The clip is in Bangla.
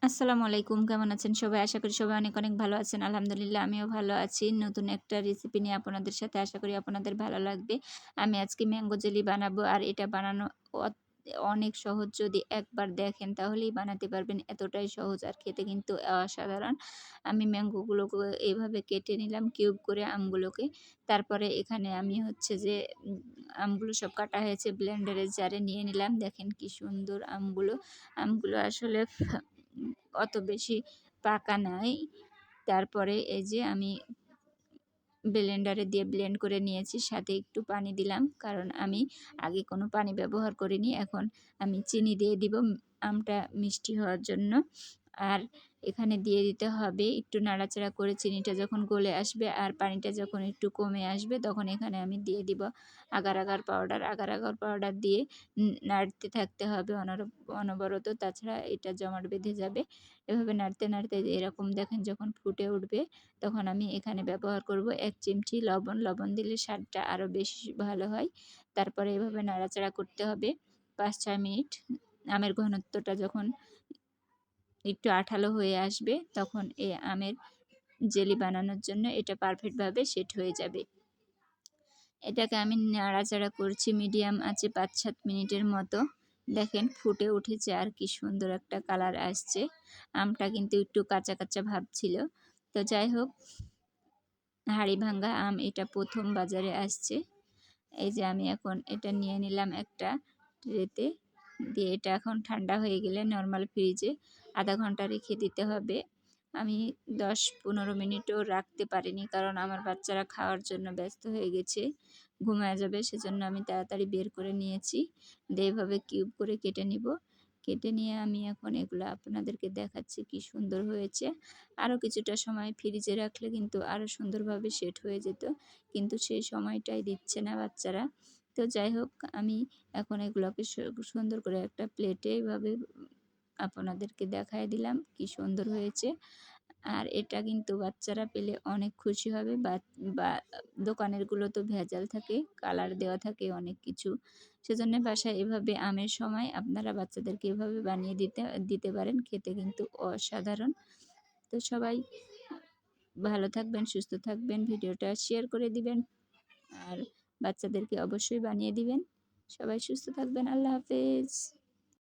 আসসালামু আলাইকুম। কেমন আছেন সবাই? আশা করি সবাই অনেক, অনেক ভালো আছেন। আলহামদুলিল্লাহ আমিও ভালো আছি। নতুন একটা রেসিপি নিয়ে আপনাদের সাথে আশা করি আপনাদের ভালো লাগবে। আমি আজকে ম্যাঙ্গো জেলি বানাবো আর এটা বানানো অত অনেক সহজ। যদি একবার দেখেন তাহলেই বানাতে পারবেন। এতটাই সহজ আর খেতে কিন্তু অসাধারণ। আমি ম্যাঙ্গোগুলোকে এভাবে কেটে নিলাম কিউব করে আমগুলোকে। তারপরে এখানে আমি হচ্ছে যে আমগুলো সব কাটা হয়েছে ব্লেন্ডারের জারে নিয়ে নিলাম। দেখেন কি সুন্দর আমগুলো। আমগুলো আসলে অত বেশি পাকা নাই। তারপরে এই যে আমি ব্লেন্ডারে দিয়ে ব্লেন্ড করে নিয়েছি। সাথে একটু পানি দিলাম। কারণ আমি আগে কোনো পানি ব্যবহার করিনি। এখন আমি চিনি দিয়ে দিব আমটা মিষ্টি হওয়ার জন্য। আর এখানে দিয়ে দিতে হবে একটু নাড়াচাড়া করে চিনিটা যখন গলে আসবে আর পানিটা যখন একটু কমে আসবে তখন এখানে আমি দিয়ে দিব agar agar powder. Agar agar powder দিয়ে নাড়তে থাকতে হবে অনবরত। তাছাড়া এটা জমাট বেঁধে যাবে। এভাবে নাড়তে, নাড়তে এরকম দেখেন যখন ফুটে উঠবে তখন আমি এখানে ব্যবহার করব ১ চিমটি লবণ। লবণ দিলে স্বাদটা আরও বেশি ভালো হয়। তারপরে এভাবে নাড়াচাড়া করতে হবে ৫-৬ মিনিট। আমের ঘনত্বটা যখন একটু আঠালো হয়ে আসবে তখন এই আমের জেলি বানানোর জন্য এটা পারফেক্টভাবে সেট হয়ে যাবে। এটাকে আমি নাড়াচাড়া করছি মিডিয়াম আঁচে ৫-৭ মিনিটের মতো। দেখেন ফুটে উঠেছে আর কি সুন্দর একটা কালার আসছে। আমটা কিন্তু একটু কাঁচা, কাঁচা ভাব ছিল। তো যাই হোক হাড়িভাঙ্গা আম এটা ১ম বাজারে আসছে। এই যে আমি এখন এটা নিয়ে নিলাম একটা ট্রেতে। দিয়ে এটা এখন ঠান্ডা হয়ে গেলে নরমাল ফ্রিজে ০.৫ ঘন্টা রেখে দিতে হবে। আমি ১০-১৫ মিনিটও রাখতে পারিনি কারণ আমার বাচ্চারা খাওয়ার জন্য ব্যস্ত হয়ে গেছে। ঘুমায়ে যাবে সেজন্য আমি তাড়াতাড়ি বের করে নিয়েছি। দিয়ে এভাবে কিউব করে কেটে নিব। কেটে নিয়ে আমি এখন এগুলো আপনাদেরকে দেখাচ্ছি কি সুন্দর হয়েছে। আরও কিছুটা সময় ফ্রিজে রাখলে কিন্তু আরও সুন্দরভাবে সেট হয়ে যেত। কিন্তু সেই সময়টাই দিচ্ছে না বাচ্চারা। তো যাই হোক আমি এখন এগুলোকে সুন্দর করে একটা প্লেটে এভাবে আপনাদেরকে দেখায় দিলাম কি সুন্দর হয়েছে। আর এটা কিন্তু বাচ্চারা পেলে অনেক খুশি হবে। বা দোকানেরগুলো তো ভেজাল থাকে, কালার দেওয়া থাকে অনেক কিছু। সেজন্য বাসায় এভাবে আমের সময় আপনারা বাচ্চাদেরকে এভাবে বানিয়ে দিতে পারেন। খেতে কিন্তু অসাধারণ। তো সবাই ভালো থাকবেন, সুস্থ থাকবেন। ভিডিওটা শেয়ার করে দিবেন। আর বাচ্চাদেরকে অবশ্যই বানিয়ে দিবেন। সবাই সুস্থ থাকবেন। আল্লাহ হাফেজ।